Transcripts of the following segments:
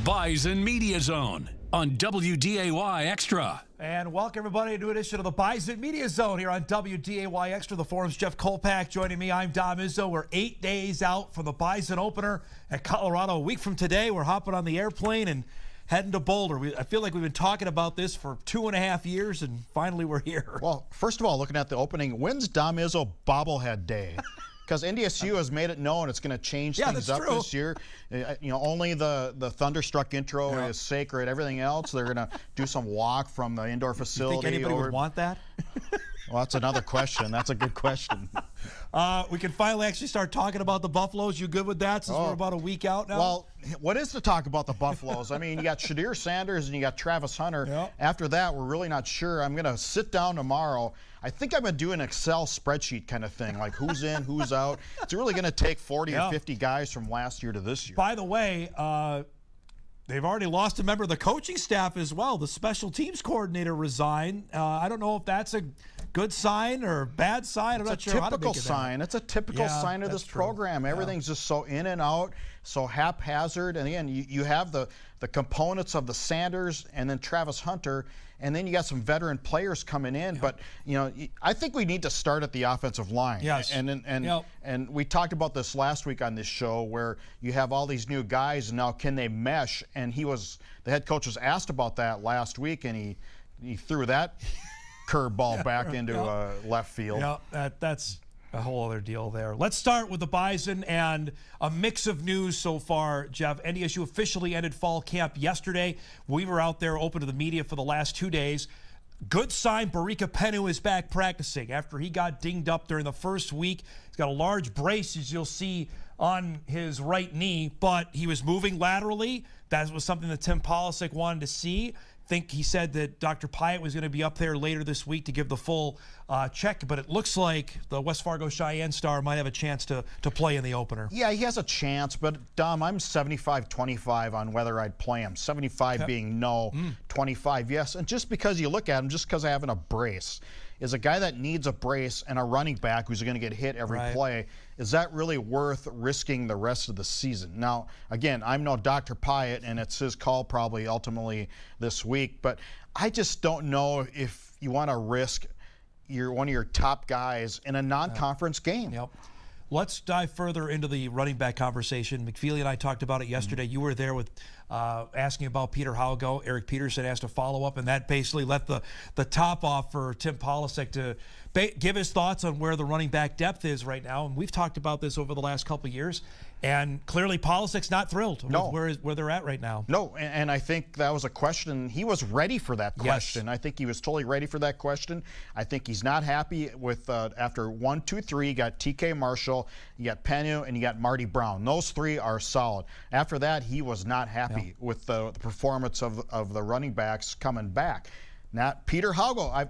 Bison Media Zone on WDAY Xtra. And welcome everybody to an edition of the Bison Media Zone here on WDAY Xtra. The Forum's Jeff Kolpack joining me. I'm Izzo. We're 8 days out from the Bison opener at Colorado. A week from today, we're hopping on the airplane and heading to Boulder. I feel like we've been talking about this for 2.5 years, and finally we're here. Well, first of all, looking at the opening, when's Izzo bobblehead day? Because NDSU has made it known it's going to change things up this year. Only the Thunderstruck intro is sacred. Everything else, they're going to do some walk from the indoor facility. You think anybody would want that? Well, that's another question. That's a good question. We can finally actually start talking about the Buffaloes. You good with that since we're about a week out now? Well, what is to talk about the Buffaloes? I mean, you got Shadir Sanders and you got Travis Hunter. Yep. After that, we're really not sure. I'm going to sit down tomorrow. I think I'm going to do an Excel spreadsheet kind of thing, like who's in, who's out. It's really going to take 40 or 50 guys from last year to this year. By the way, they've already lost a member of the coaching staff as well. The special teams coordinator resigned. I don't know if that's a good sign or bad sign. I'm not sure how to make it. It's a typical sign of this program. Everything's just so in and out, so haphazard. And again, you have the components of the Sanders and then Travis Hunter, and then you got some veteran players coming in. But I think we need to start at the offensive line. Yes. And we talked about this last week on this show, where you have all these new guys, and now can they mesh? And the head coach was asked about that last week, and he threw that curveball back into left field. Yeah, that's a whole other deal there. Let's start with the Bison and a mix of news so far, Jeff. NDSU officially ended fall camp yesterday. We were out there open to the media for the last 2 days. Good sign, Barika Penu is back practicing after he got dinged up during the first week. He's got a large brace, as you'll see, on his right knee, but he was moving laterally. That was something that Tim Polasek wanted to see. He said that Dr. Pyatt was going to be up there later this week to give the full check, but it looks like the West Fargo Cheyenne star might have a chance to play in the opener. Yeah, he has a chance, but Dom, I'm 75-25 on whether I'd play him. 75 being no, 25 yes. And just because you look at him, just because of having a brace, is a guy that needs a brace and a running back who's going to get hit every play, is that really worth risking the rest of the season? Now, again, I'm no Dr. Pyatt, and it's his call probably ultimately this week, but I just don't know if you want to risk one of your top guys in a non-conference game. Yep. Let's dive further into the running back conversation. McFeely and I talked about it yesterday. You were there with asking about Peter Haugo. Eric Peterson asked a follow-up, and that basically let the top off for Tim Polasek to give his thoughts on where the running back depth is right now. And we've talked about this over the last couple of years, and clearly Polasek's not thrilled with where they're at right now. No, and I think that was a question. He was ready for that question. Yes. I think he was totally ready for that question. I think he's not happy with after 1, 2, 3, you got TK Marshall, you got Penu, and you got Marty Brown. Those three are solid. After that, he was not happy with the performance of the running backs coming back. Now, Peter Haugo,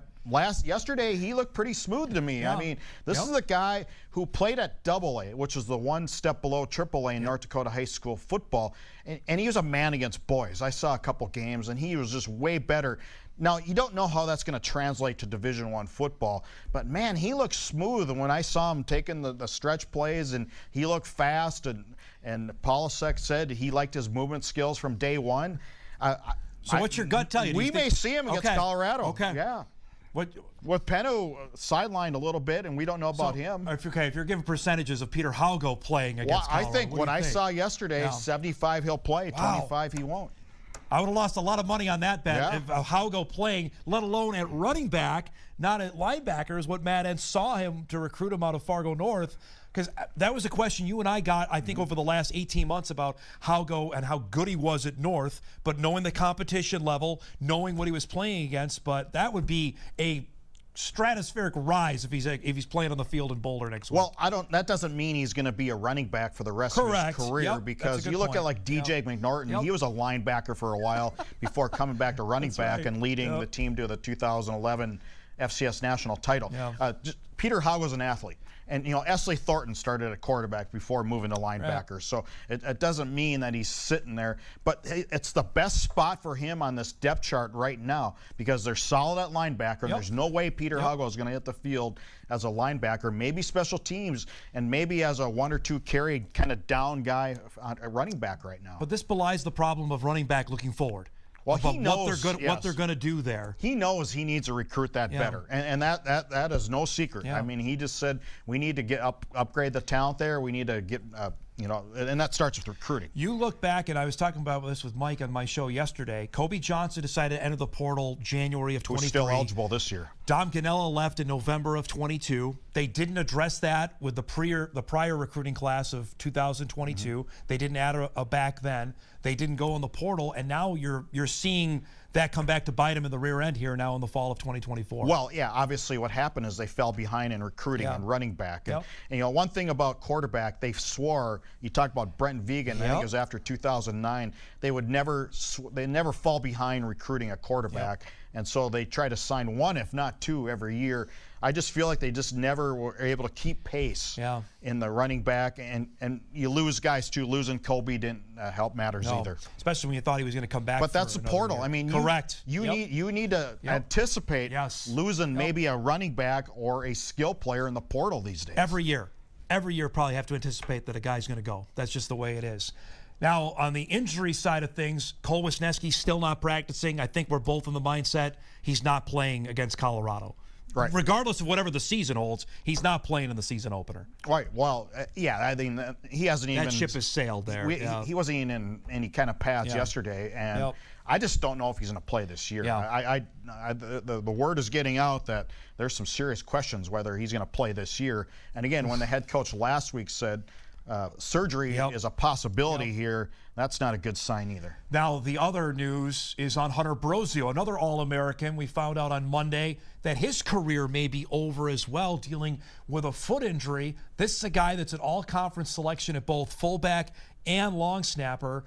yesterday he looked pretty smooth to me. I mean, this is a guy who played at AA, which is the one step below AAA in North Dakota high school football, and he was a man against boys. I saw a couple games, and he was just way better. Now, you don't know how that's going to translate to Division I football, but man, he looked smooth. And when I saw him taking the stretch plays, and he looked fast, and Polasek said he liked his movement skills from day one. So what's your gut tell you? We may see him against Colorado. Okay. Yeah. With Penu sidelined a little bit, and we don't know about him. If you're giving percentages of Peter Haugo playing against Colorado, I think what I saw yesterday, 75 he'll play, 25 he won't. I would have lost a lot of money on that bet if Haugo playing, let alone at running back, not at linebacker, is what Matt Entz saw him to recruit him out of Fargo North. Because that was a question you and I got, I think, over the last 18 months about Haugo and how good he was at North, but knowing the competition level, knowing what he was playing against. But that would be a stratospheric rise if he's playing on the field in Boulder next week. Well, that doesn't mean he's going to be a running back for the rest of his career, because you look at like DJ McNorton, he was a linebacker for a while before coming back to running back and leading the team to the 2011 FCS national title. Yeah. Peter Hogg was an athlete. And, Esley Thornton started at quarterback before moving to linebacker. Right. So it doesn't mean that he's sitting there. But it's the best spot for him on this depth chart right now because they're solid at linebacker. And there's no way Peter Hogg is going to hit the field as a linebacker, maybe special teams, and maybe as a 1 or 2 carry kind of down guy, a running back right now. But this belies the problem of running back looking forward. Well, he knows what they're going to do there. He knows he needs to recruit that better, and that is no secret. Yeah. I mean, he just said we need to upgrade the talent there. We need to get and that starts with recruiting. You look back, and I was talking about this with Mike on my show yesterday. Kobe Johnson decided to enter the portal January of 23. Who's still eligible this year. Dom Ganella left in November of 22. They didn't address that with the prior recruiting class of 2022. They didn't add a back then. They didn't go in the portal, and now you're seeing that come back to bite them in the rear end here now in the fall of 2024. Well, yeah, obviously what happened is they fell behind in recruiting and running back. And, one thing about quarterback, they swore, you talked about Brent Vegan, I think it was after 2009, they never fall behind recruiting a quarterback. And so they try to sign 1, if not 2, every year. I just feel like they just never were able to keep pace in the running back. And you lose guys, too. Losing Kobe didn't help matters either. Especially when you thought he was going to come back. But that's the portal. Year. I mean, correct. You need to anticipate losing maybe a running back or a skill player in the portal these days. Every year probably have to anticipate that a guy's going to go. That's just the way it is. Now, on the injury side of things, Cole Wisniewski's still not practicing. I think we're both in the mindset he's not playing against Colorado. Right. Regardless of whatever the season holds, he's not playing in the season opener. Right. Well, I think he hasn't even. That ship has sailed there. He wasn't even in any kind of pads yesterday, and I just don't know if he's going to play this year. The word is getting out that there's some serious questions whether he's going to play this year. And again, when the head coach last week said surgery is a possibility here, that's not a good sign either. Now, the other news is on Hunter Brozio, another All-American. We found out on Monday that his career may be over as well, dealing with a foot injury. This is a guy that's an all-conference selection at both fullback and long snapper.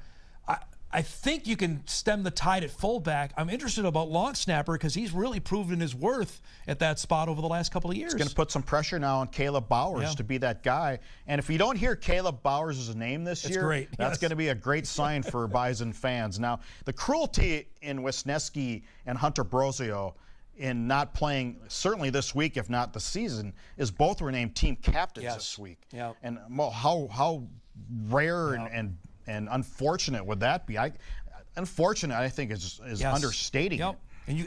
I think you can stem the tide at fullback. I'm interested about long snapper because he's really proven his worth at that spot over the last couple of years. It's going to put some pressure now on Caleb Bowers to be that guy. And if you don't hear Caleb Bowers' name this year, that's going to be a great sign for Bison fans. Now, the cruelty in Wisniewski and Hunter Brozio in not playing, certainly this week, if not the season, is both were named team captains this week. And how rare and unfortunate would that be? Unfortunate, I think, is understating it.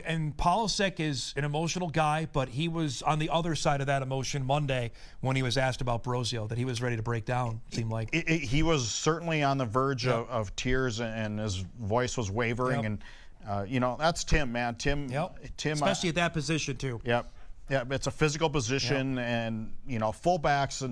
And Polasek is an emotional guy, but he was on the other side of that emotion Monday when he was asked about Brozio, that he was ready to break down, it seemed like. He was certainly on the verge of tears, and his voice was wavering. And, that's Tim, man. Tim, especially at that position, too. Yeah, it's a physical position, and, fullbacks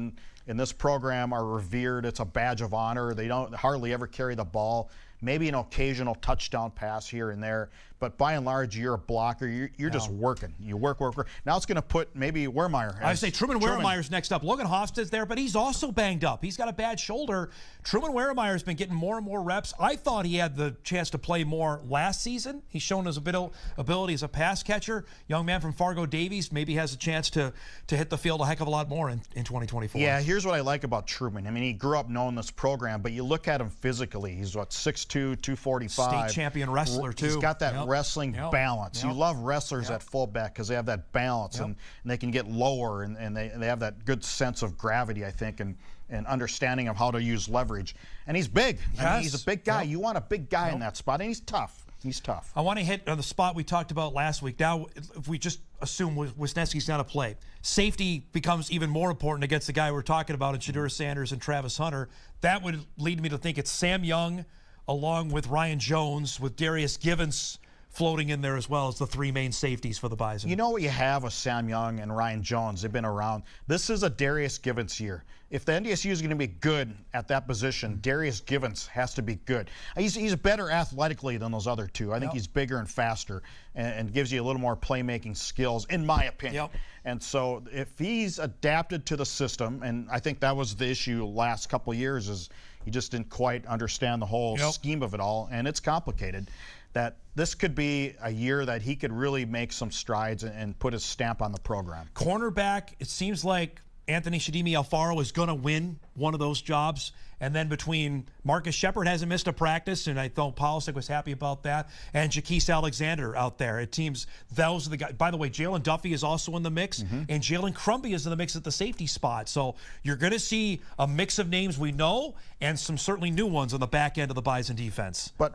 in this program are revered. It's a badge of honor. They don't hardly ever carry the ball. Maybe an occasional touchdown pass here and there, but by and large, you're a blocker. You're just working. You work. Now it's going to put maybe Wehrmeyer. I say Truman Wehrmeyer's next up. Logan Hofstad's there, but he's also banged up. He's got a bad shoulder. Truman Wehrmeyer's been getting more and more reps. I thought he had the chance to play more last season. He's shown his ability as a pass catcher. Young man from Fargo Davies maybe has a chance to hit the field a heck of a lot more in 2024. Yeah, here's what I like about Truman. I mean, he grew up knowing this program, but you look at him physically. He's 6'2", 245. State champion wrestler, too. He's got that wrestling balance. You love wrestlers at fullback because they have that balance and they can get lower and they have that good sense of gravity, I think, and understanding of how to use leverage. And he's big. I mean, he's a big guy. You want a big guy in that spot, and he's tough. He's tough. I want to hit on the spot we talked about last week. Now, if we just assume Wisniewski's not a play, safety becomes even more important against the guy we're talking about in Shadur Sanders and Travis Hunter. That would lead me to think it's Sam Young along with Ryan Jones, with Darius Givens floating in there as well as the three main safeties for the Bison. You know what you have with Sam Young and Ryan Jones? They've been around. This is a Darius Givens year. If the NDSU is going to be good at that position, Darius Givens has to be good. He's better athletically than those other two. I think he's bigger and faster and gives you a little more playmaking skills, in my opinion. And so if he's adapted to the system, and I think that was the issue last couple of years, is he just didn't quite understand the whole scheme of it all, and it's complicated. that this could be a year that he could really make some strides and put his stamp on the program. Cornerback, it seems like Anthony Shadimi Alfaro is going to win one of those jobs. And then between Marcus Shepard hasn't missed a practice, and I thought Polasek was happy about that, and Jaquise Alexander out there. It seems those are the guys. By the way, Jalen Duffy is also in the mix, and Jalen Crumby is in the mix at the safety spot. So you're going to see a mix of names we know and some certainly new ones on the back end of the Bison defense. But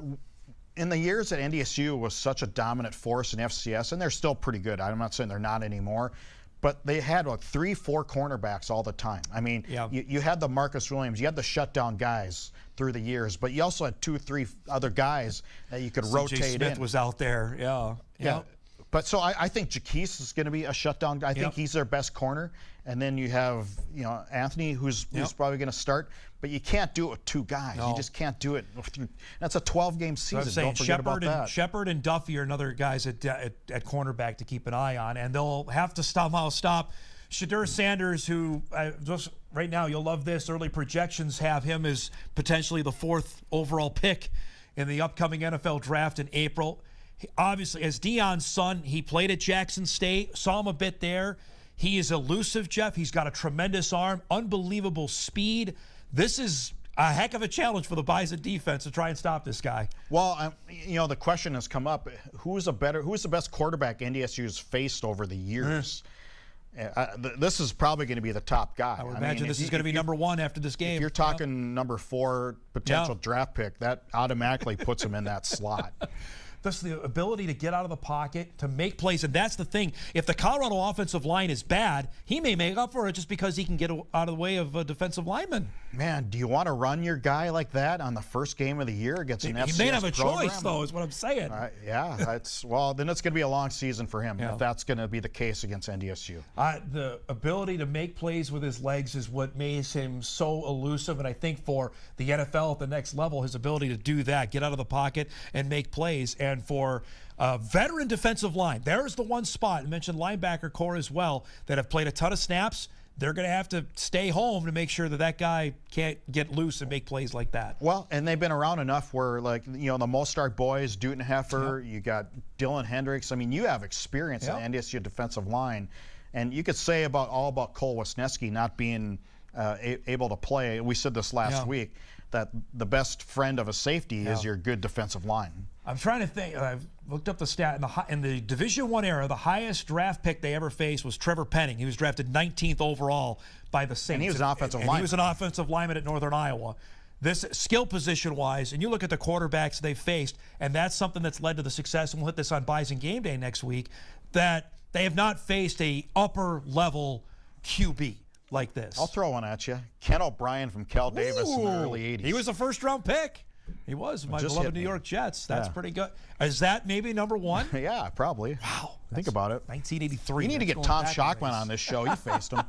in the years that NDSU was such a dominant force in FCS, and they're still pretty good. I'm not saying they're not anymore. But they had like 3-4 cornerbacks all the time. I mean, you had the Marcus Williams, you had the shutdown guys through the years, but you also had 2-3 other guys that you could rotate in. Smith was out there, yeah. But so I think Jaquise is going to be a shutdown guy. I think he's their best corner. And then you have, Anthony, who's probably going to start. But you can't do it with 2 guys. No. You just can't do it. That's a 12-game season. Don't forget about that. Shepard and Duffy are another guys at cornerback to keep an eye on. And they'll have to somehow stop Shedeur Sanders, who just right now, you'll love this. Early projections have him as potentially the 4th overall pick in the upcoming NFL draft in April. Obviously, as Deion's son, he played at Jackson State, saw him a bit there. He is elusive, Jeff. He's got a tremendous arm, unbelievable speed. This is a heck of a challenge for the Bison defense to try and stop this guy. Well, the question has come up: who's the best quarterback NDSU's faced over the years? This is probably going to be the top guy. I would imagine this is going to be number 1 after this game. If you're talking number 4 potential draft pick, that automatically puts him in that slot. That's the ability to get out of the pocket, to make plays. And that's the thing. If the Colorado offensive line is bad, he may make up for it just because he can get out of the way of a defensive lineman. Man, do you want to run your guy like that on the first game of the year against an FCS program? He may have a choice, though, is what I'm saying. Then it's going to be a long season for him if that's going to be the case against NDSU. The ability to make plays with his legs is what makes him so elusive. And I think for the NFL at the next level, his ability to do that, get out of the pocket and make plays. And for veteran defensive line, there's the one spot. I mentioned linebacker core as well that have played a ton of snaps. They're going to have to stay home to make sure that guy can't get loose and make plays like that. Well, and they've been around enough where, the Mostart boys, Dutenheffer, you got Dylan Hendricks. I mean, you have experience in the NDSU defensive line. And you could say all about Cole Wisniewski not being able to play. We said this last week, that the best friend of a safety is your good defensive line. I'm trying to think. I've looked up the stat. In the Division I era, the highest draft pick they ever faced was Trevor Penning. He was drafted 19th overall by the Saints. And he was an offensive lineman. He was an offensive lineman at Northern Iowa. This skill position-wise, and you look at the quarterbacks they've faced, and that's something that's led to the success, and we'll hit this on Bison Game Day next week, that they have not faced a upper-level QB like this. I'll throw one at you. Ken O'Brien from Cal Davis in the early 80s. He was a first-round pick. He was my beloved New York Jets. That's pretty good. Is that maybe number 1? Yeah, probably. Wow. Think about it. 1983. You need to get Tom Schockman on this show. You faced him.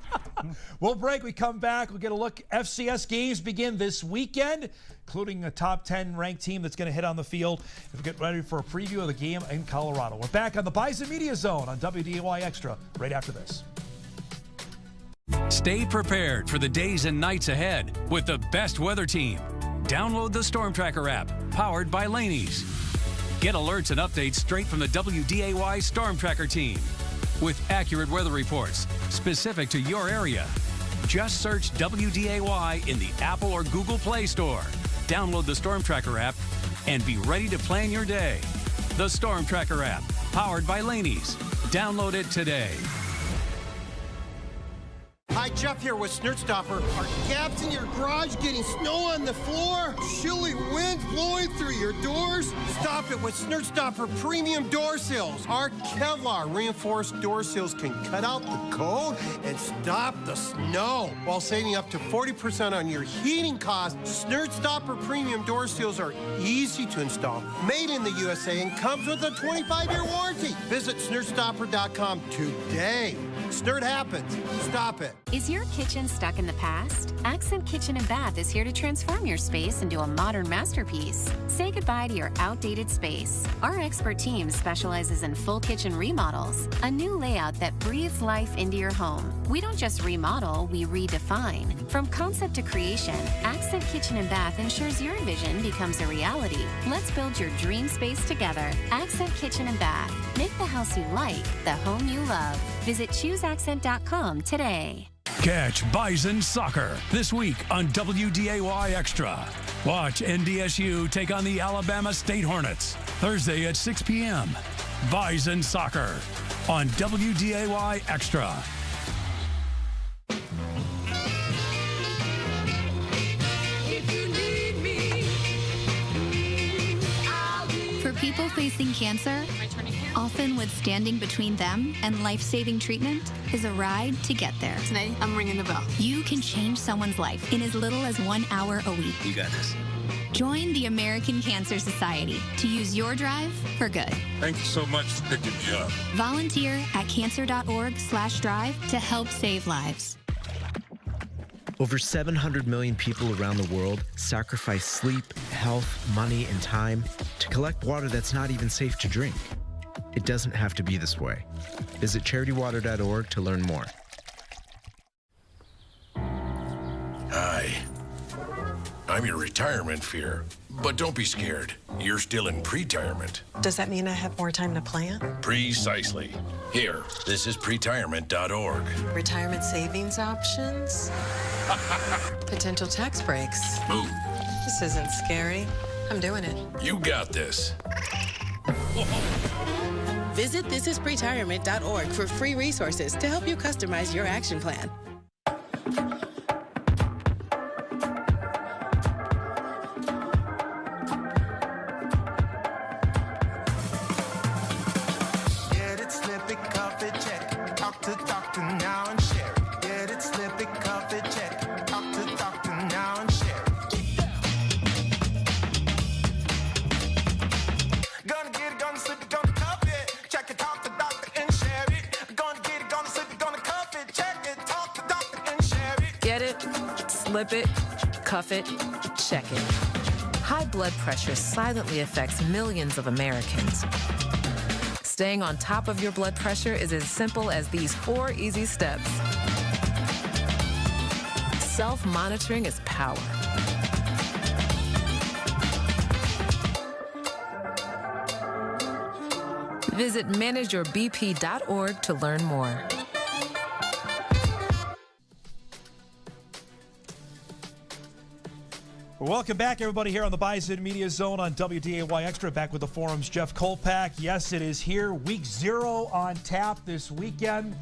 We'll break. We come back. We'll get a look. FCS games begin this weekend, including a top 10 ranked team that's going to hit on the field. We'll get ready for a preview of the game in Colorado. We're back on the Bison Media Zone on WDAY Xtra right after this. Stay prepared for the days and nights ahead with the best weather team. Download the Storm Tracker app, powered by Laney's. Get alerts and updates straight from the WDAY Storm Tracker team with accurate weather reports specific to your area. Just search WDAY in the Apple or Google Play Store. Download the Storm Tracker app and be ready to plan your day. The Storm Tracker app, powered by Laney's. Download it today. Hi, Jeff here with Snurtstopper. Are gaps in your garage getting snow on the floor? Chilly winds blowing through your doors? Stop it with Snurtstopper Premium Door Sills. Our Kevlar reinforced door sills can cut out the cold and stop the snow while saving up to 40% on your heating costs. Snurtstopper Premium Door Sills are easy to install, made in the USA, and comes with a 25-year warranty. Visit snurtstopper.com today. Snert happens. Stop it. Is your kitchen stuck in the past? Accent Kitchen and Bath is here to transform your space into a modern masterpiece. Say goodbye to your outdated space. Our expert team specializes in full kitchen remodels, a new layout that breathes life into your home. We don't just remodel, we redefine. From concept to creation, Accent Kitchen and Bath ensures your vision becomes a reality. Let's build your dream space together. Accent Kitchen and Bath. Make the house you like the home you love. Visit chooseaccent.com today. Catch Bison Soccer this week on WDAY Xtra. Watch NDSU take on the Alabama State Hornets Thursday at 6 p.m. Bison Soccer on WDAY Xtra. For people facing cancer, often withstanding between them and life-saving treatment is a ride to get there. Today, I'm ringing the bell. You can change someone's life in as little as 1 hour a week. You got this. Join the American Cancer Society to use your drive for good. Thank you so much for picking me up. Volunteer at cancer.org/drive to help save lives. Over 700 million people around the world sacrifice sleep, health, money, and time to collect water that's not even safe to drink. It doesn't have to be this way. Visit charitywater.org to learn more. Hi. I'm your retirement fear. But don't be scared. You're still in pre-retirement. Does that mean I have more time to plan? Precisely. Here, this is pretirement.org. Retirement savings options? Potential tax breaks? Move. This isn't scary. I'm doing it. You got this. Visit thisispretirement.org for free resources to help you customize your action plan. Get it, slip it, cuff it, check. Talk to doctor now and share it. Get it, slip it, cuff it, check. Talk to doctor now and share it. Gonna get it, gonna slip it, gonna cuff it. Check it, talk to doctor and share it. Gonna get it, gonna slip it, gonna cuff it. Check it, talk to doctor and share it. Get it, slip it, cuff it, check it. High blood pressure silently affects millions of Americans. Staying on top of your blood pressure is as simple as these 4 easy steps. Self-monitoring is power. Visit manageyourbp.org to learn more. Welcome back, everybody, here on the Bison Media Zone on WDAY Xtra. Back with the Forum's Jeff Kolpack. Yes, it is here. Week 0 on tap this weekend.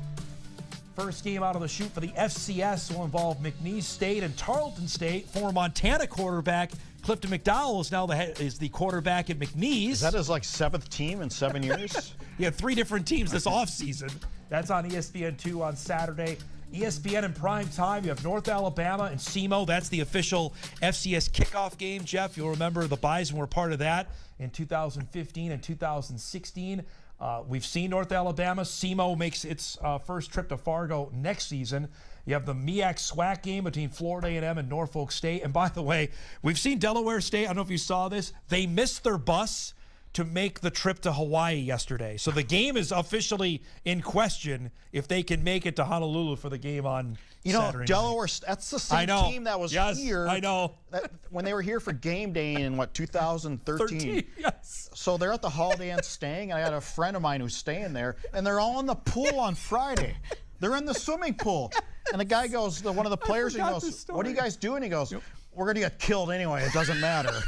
First game out of the chute for the FCS will involve McNeese State and Tarleton State. Former Montana quarterback Clifton McDowell is now the quarterback at McNeese. Is that his 7th team in 7 years? He had 3 different teams this offseason. That's on ESPN2 on Saturday. ESPN in prime time, you have North Alabama and SEMO. That's the official FCS kickoff game. Jeff, you'll remember the Bison were part of that in 2015 and 2016. We've seen North Alabama. SEMO makes its first trip to Fargo next season. You have the MEAC SWAC game between Florida A&M and Norfolk State. And by the way, we've seen Delaware State. I don't know if you saw this. They missed their bus to make the trip to Hawaii yesterday. So the game is officially in question if they can make it to Honolulu for the game on Saturday Delaware, night. that's the same team that was here. I know. When they were here for game day in, 2013? Yes. So they're at the Holiday Inn staying. I had a friend of mine who's staying there, and they're all in the pool on Friday. They're in the swimming pool. And the guy goes, one of the players, he goes, "What are you guys doing?" He goes, "We're going to get killed anyway. It doesn't matter."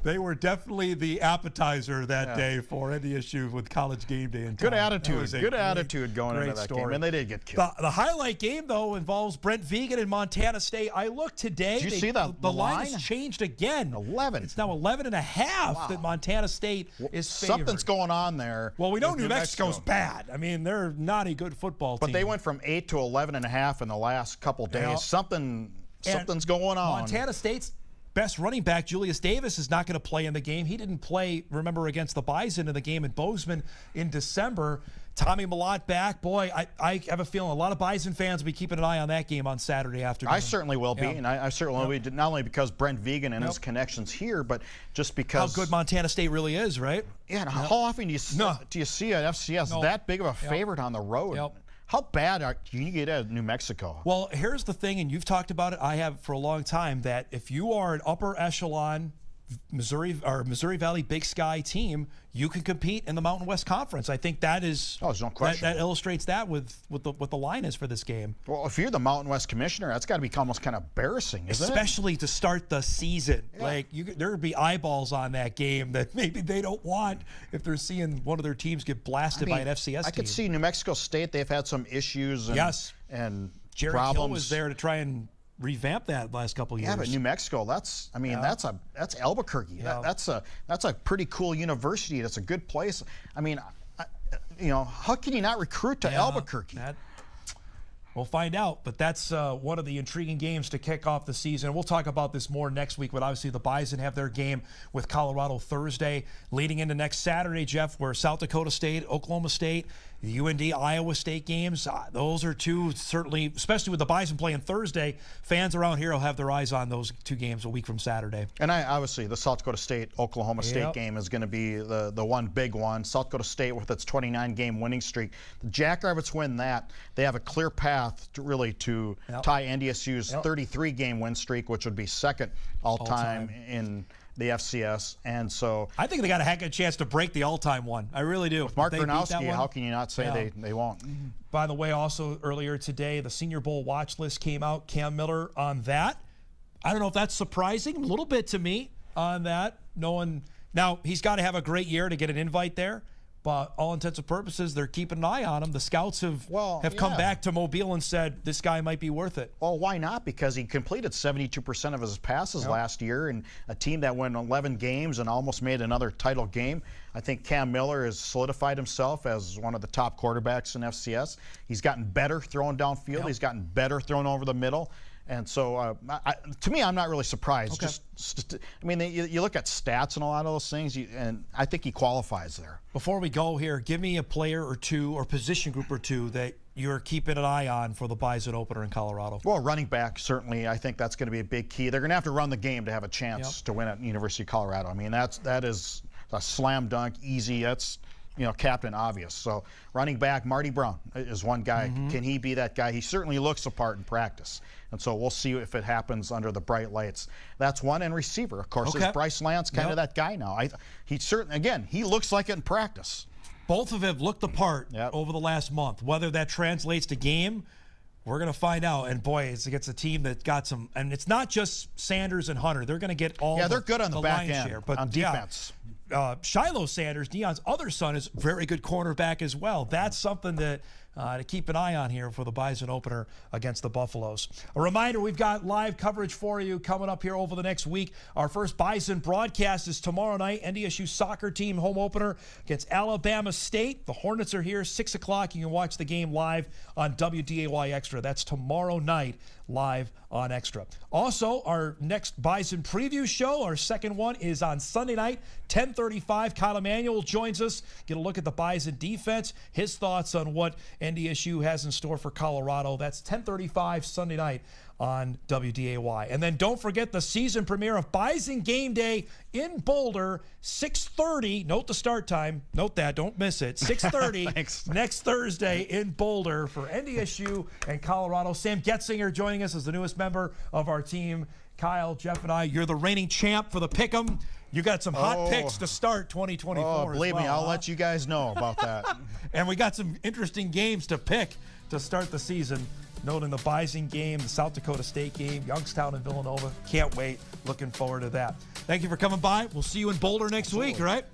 They were definitely the appetizer that day for any issue with College Game Day. Good attitude. Good attitude going into that game. And they did get killed. The highlight game, though, involves Brent Vigen and Montana State. I looked today. Did you see the line has changed again. 11. It's now 11.5 that Montana State is favored. Something's going on there. Well, we know New Mexico's bad. I mean, they're not a good football team. But they went from 8 to 11.5 in the last couple days. Something's going on. Montana State's best running back, Julius Davis, is not going to play in the game. He didn't play, remember, against the Bison in the game in Bozeman in December. Tommy Mellott back. Boy, I have a feeling a lot of Bison fans will be keeping an eye on that game on Saturday afternoon. I certainly will be, and I certainly will be, not only because Brent Vigen and his connections here, but just because how good Montana State really is, right? Yeah, and how often do you see an FCS that big of a favorite on the road? How bad can you get at New Mexico? Well, here's the thing, and you've talked about it, I have for a long time, that if you are an upper echelon Missouri Valley Big Sky team, you can compete in the Mountain West Conference. I think that is there's no question. That illustrates that with what the line is for this game. Well, if you're the Mountain West commissioner, that's got to be almost kind of embarrassing, isn't it? Especially to start the season. Yeah. Like there would be eyeballs on that game that maybe they don't want if they're seeing one of their teams get blasted by an FCS team. I could see New Mexico State. They've had some issues and Jerry problems. Hill was there to try and revamp that last couple of years. Yeah, but New Mexico, that's Albuquerque. Yeah. That's a pretty cool university. That's a good place. I mean, how can you not recruit to Albuquerque? We'll find out, but that's one of the intriguing games to kick off the season. We'll talk about this more next week, but obviously the Bison have their game with Colorado Thursday, leading into next Saturday, Jeff, where South Dakota State, Oklahoma State, the UND, Iowa State games, those are two, certainly, especially with the Bison playing Thursday, fans around here will have their eyes on those two games a week from Saturday. And obviously the South Dakota State, Oklahoma State game is going to be the one big one. South Dakota State with its 29-game winning streak. The Jackrabbits win that. They have a clear path to tie NDSU's 33-game win streak, which would be second all-time in the FCS, and so I think they got a heck of a chance to break the all-time one. I really do. With Mark Gronowski, how can you not say they won't? By the way, also earlier today, the Senior Bowl watch list came out. Cam Miller on that. I don't know if that's surprising, a little bit to me on that. Now he's got to have a great year to get an invite there. But all intents and purposes, they're keeping an eye on him. The scouts have come back to Mobile and said this guy might be worth it. Well, why not? Because he completed 72% of his passes last year, and a team that won 11 games and almost made another title game. I think Cam Miller has solidified himself as one of the top quarterbacks in FCS. He's gotten better throwing downfield. He's gotten better throwing over the middle. And so, to me, I'm not really surprised. Okay. You look at stats and a lot of those things, and I think he qualifies there. Before we go here, give me a player or two or position group or two that you're keeping an eye on for the Bison opener in Colorado. Well, running back, certainly. I think that's going to be a big key. They're going to have to run the game to have a chance to win at University of Colorado. I mean, that is a slam dunk, easy. That's Captain Obvious. So running back, Marty Brown is one guy. Can he be that guy? He certainly looks the part in practice. And so we'll see if it happens under the bright lights. That's one. And receiver, of course, is Bryce Lance kind of that guy now. He looks like it in practice. Both of them have looked the part over the last month. Whether that translates to game, we're going to find out. And boy, it's against a team that got some, and it's not just Sanders and Hunter. They're going to get all they're good on the back end, share, but on defense. Shiloh Sanders, Deion's other son, is very good cornerback as well. That's something that to keep an eye on here for the Bison opener against the Buffaloes. A reminder, we've got live coverage for you coming up here over the next week. Our first Bison broadcast is tomorrow night. NDSU soccer team home opener against Alabama State. The Hornets are here, 6 o'clock. You can watch the game live on WDAY Xtra. That's tomorrow night, live on Xtra. Also, our next Bison preview show, our second one, is on Sunday night, 10:35. Kyle Emanuel joins us. Get a look at the Bison defense, his thoughts on what NDSU has in store for Colorado. That's 10:35 Sunday night on WDAY. And then don't forget the season premiere of Bison Game Day in Boulder, 6:30. Note the start time. Note that. Don't miss it. 6:30 next Thursday in Boulder for NDSU and Colorado. Sam Getzinger joining us as the newest member of our team. Kyle, Jeff, and I, you're the reigning champ for the Pick'em. You got some hot picks to start 2024. Oh, believe me, I'll let you guys know about that. And we got some interesting games to pick to start the season. Noting the Bison game, the South Dakota State game, Youngstown and Villanova. Can't wait. Looking forward to that. Thank you for coming by. We'll see you in Boulder next week, right?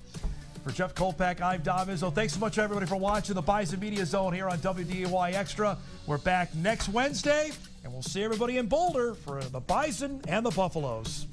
For Jeff Kolpack, I'm Dom Izzo. Thanks so much, everybody, for watching the Bison Media Zone here on WDAY Xtra. We're back next Wednesday, and we'll see everybody in Boulder for the Bison and the Buffaloes.